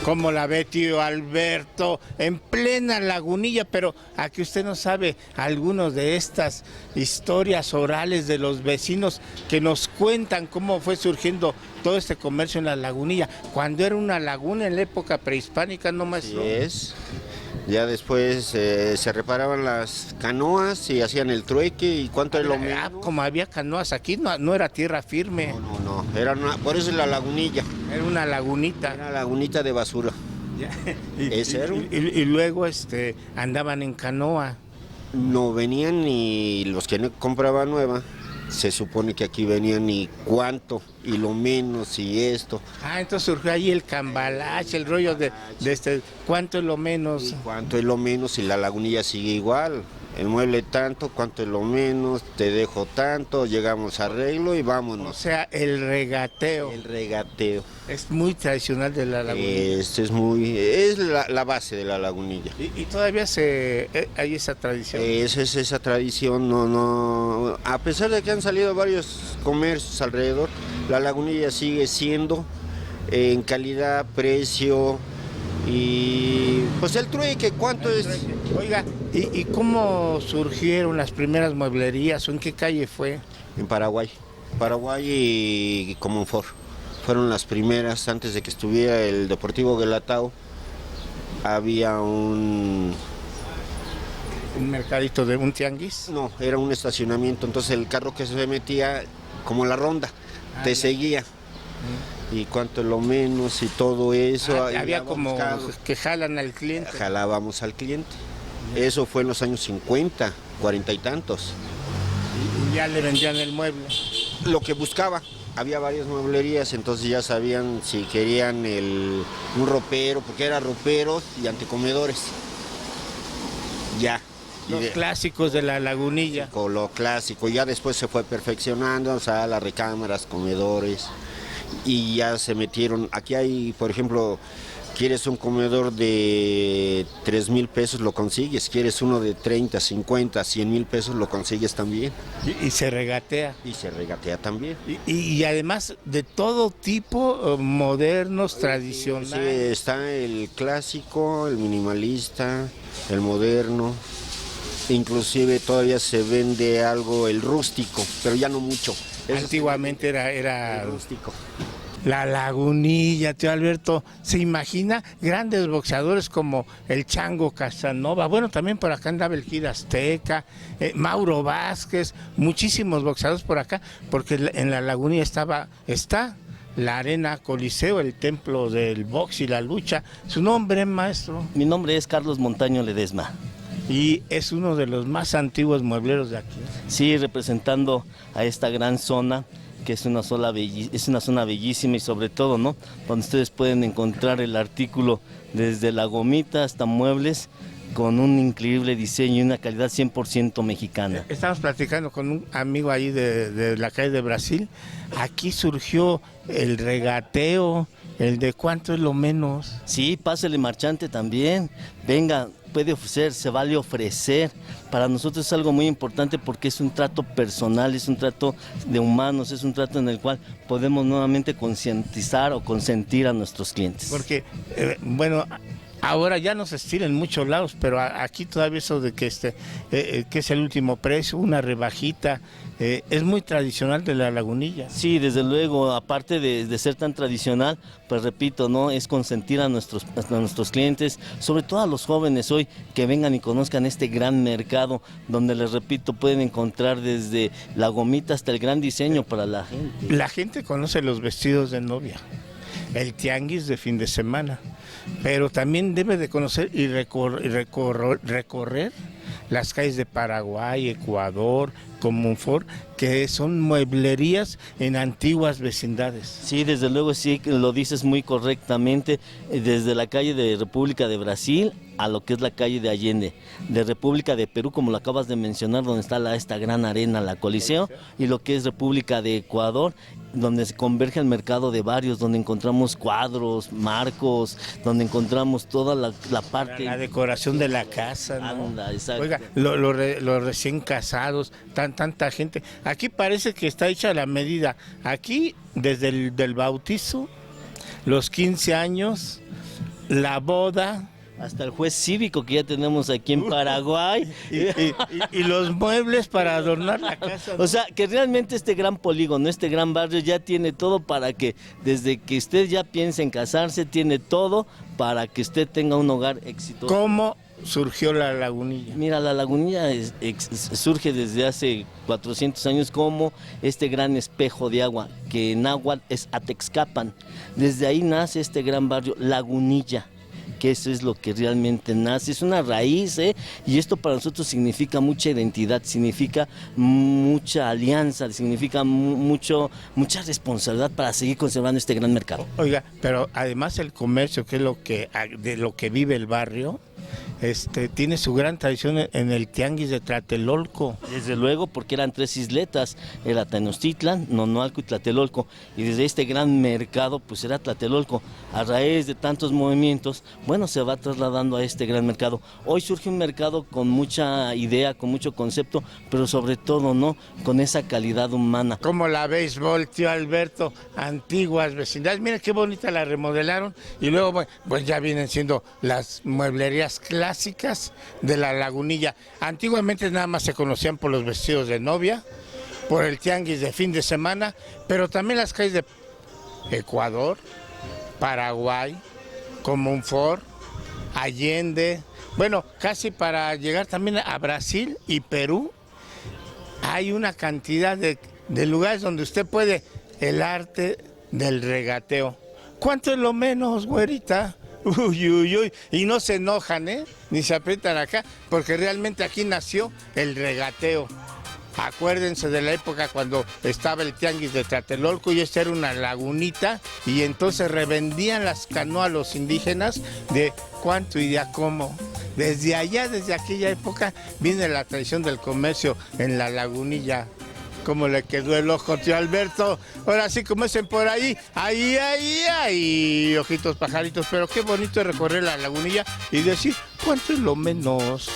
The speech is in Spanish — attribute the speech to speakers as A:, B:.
A: como la ve tío Alberto, en plena Lagunilla, pero aquí usted no sabe algunos de estas historias orales de los vecinos que nos cuentan cómo fue surgiendo todo este comercio en la Lagunilla, cuando era una laguna en la época prehispánica, ¿no, maestro?
B: Así es. Ya después se reparaban las canoas y hacían el trueque y cuánto es lo mismo.
A: Como había canoas aquí, no era tierra firme.
B: No, por eso es la lagunilla.
A: Era una lagunita.
B: Era lagunita de basura.
A: Y luego andaban en canoa.
B: No venían y los que no compraban nueva, se supone que aquí venían y cuánto, y lo menos, y esto.
A: Entonces surgió ahí el cambalache, el rollo de cuánto es lo menos.
B: Y cuánto es lo menos, y la lagunilla sigue igual. El mueble tanto, cuánto es lo menos, te dejo tanto, llegamos a arreglo y vámonos.
A: O sea, el regateo.
B: El regateo.
A: Es muy tradicional de la Lagunilla.
B: Es la base de la Lagunilla.
A: Y todavía hay esa tradición.
B: Es esa tradición, no. A pesar de que han salido varios comercios alrededor, la Lagunilla sigue siendo en calidad, precio y pues el trueque, ¿cuánto es?
A: Oiga, ¿y cómo surgieron las primeras mueblerías o en qué calle fue?
B: En Paraguay y Comonfort. Fueron las primeras, antes de que estuviera el Deportivo Guelatao, había un
A: mercadito de un tianguis.
B: No, era un estacionamiento, entonces el carro que se metía, como la ronda, te seguía. Y cuánto es lo menos y todo eso.
A: Había como que jalan al cliente.
B: Jalábamos al cliente. Eso fue en los años 50, 40 y tantos.
A: Y ya le vendían el mueble.
B: Lo que buscaba. Había varias mueblerías, entonces ya sabían si querían un ropero, porque era roperos y antecomedores. Ya.
A: Los clásicos de la Lagunilla.
B: Con lo clásico, ya después se fue perfeccionando, o sea, las recámaras, comedores, y ya se metieron. Aquí hay, por ejemplo, quieres un comedor de 3,000 pesos, lo consigues. Quieres uno de 30, 50, 100,000 pesos, lo consigues también.
A: Y se regatea.
B: Y se regatea también.
A: Y además de todo tipo, modernos, tradicionales.
B: Sí, está el clásico, el minimalista, el moderno. Inclusive todavía se vende algo, el rústico, pero ya no mucho.
A: Antiguamente era
B: el rústico.
A: La Lagunilla, tío Alberto, ¿se imagina grandes boxeadores como el Chango Casanova? Bueno, también por acá andaba el Kid Azteca, Mauro Vázquez, muchísimos boxeadores por acá, porque en la Lagunilla está la Arena Coliseo, el templo del box y la lucha. ¿Su nombre, maestro?
C: Mi nombre es Carlos Montaño Ledesma.
A: Y es uno de los más antiguos muebleros de aquí.
C: Sí, representando a esta gran zona, que es una zona bellísima y sobre todo, ¿no?, donde ustedes pueden encontrar el artículo desde la gomita hasta muebles con un increíble diseño y una calidad 100% mexicana.
A: Estamos platicando con un amigo ahí de la calle de Brasil. Aquí surgió el regateo, el de cuánto es lo menos.
C: Sí, pásele marchante también, venga, puede ofrecer, se vale ofrecer. Para nosotros es algo muy importante porque es un trato personal, es un trato de humanos, es un trato en el cual podemos nuevamente concientizar o consentir a nuestros clientes.
A: Porque, bueno, ahora ya no se estila en muchos lados, pero aquí todavía eso de que que es el último precio, una rebajita, es muy tradicional de la Lagunilla.
C: Sí, desde luego, aparte de ser tan tradicional, pues repito, ¿no?, es consentir a nuestros clientes, sobre todo a los jóvenes hoy, que vengan y conozcan este gran mercado, donde les repito, pueden encontrar desde la gomita hasta el gran diseño para la gente.
A: La gente conoce los vestidos de novia, el tianguis de fin de semana, pero también debe de conocer y recorrer las calles de Paraguay, Ecuador, Comonfort, que son mueblerías en antiguas vecindades.
C: Sí, desde luego, sí, lo dices muy correctamente, desde la calle de República de Brasil a lo que es la calle de Allende, de República de Perú, como lo acabas de mencionar, donde está esta gran arena, la Coliseo, y lo que es República de Ecuador, donde se converge el mercado de varios, donde encontramos cuadros, marcos, donde encontramos toda la parte...
A: La decoración de la casa, ¿no?
C: Anda, exacto.
A: Oiga, los recién casados, tanta gente. Aquí parece que está hecha la medida. Aquí, desde el del bautizo, los 15 años, la boda.
C: Hasta el juez cívico que ya tenemos aquí en Paraguay.
A: Y los muebles para adornar la casa, ¿no?
C: O sea, que realmente este gran polígono, este gran barrio ya tiene todo para que, desde que usted ya piense en casarse, tiene todo para que usted tenga un hogar exitoso.
A: ¿Cómo surgió la Lagunilla?
C: Mira, la Lagunilla surge desde hace 400 años como este gran espejo de agua, que en náhuatl es Atexcapan. Desde ahí nace este gran barrio, Lagunilla, que eso es lo que realmente nace, es una raíz, y esto para nosotros significa mucha identidad, significa mucha alianza, significa mucha responsabilidad para seguir conservando este gran mercado.
A: Oiga, pero además el comercio, que es de lo que vive el barrio, tiene su gran tradición en el tianguis de Tlatelolco.
C: Desde luego, porque eran 3 isletas, era Tenochtitlan, Nonoalco y Tlatelolco, y desde este gran mercado pues era Tlatelolco. A raíz de tantos movimientos, bueno, se va trasladando a este gran mercado. Hoy surge un mercado con mucha idea, con mucho concepto, pero sobre todo, ¿no?, con esa calidad humana.
A: ¿Cómo la béisbol, tío Alberto? Antiguas vecindades, mira qué bonita la remodelaron, y luego pues ya vienen siendo las mueblerías clásicas de la Lagunilla. Antiguamente nada más se conocían por los vestidos de novia, por el tianguis de fin de semana, pero también las calles de Ecuador, Paraguay, Comonfort, Allende, bueno, casi para llegar también a Brasil y Perú. Hay una cantidad de lugares donde usted puede el arte del regateo. ¿Cuánto es lo menos, güerita? Uy, uy, uy, y no se enojan, ni se aprietan acá, porque realmente aquí nació el regateo. Acuérdense de la época cuando estaba el tianguis de Tlatelolco y esta era una lagunita, y entonces revendían las canoas a los indígenas de cuánto y de a cómo. Desde allá, desde aquella época, viene la tradición del comercio en la Lagunilla. ¿Cómo le quedó el ojo, tío Alberto? Ahora sí, como dicen por ahí, ahí, ojitos pajaritos, pero qué bonito es recorrer la Lagunilla y decir, ¿cuánto es lo menos?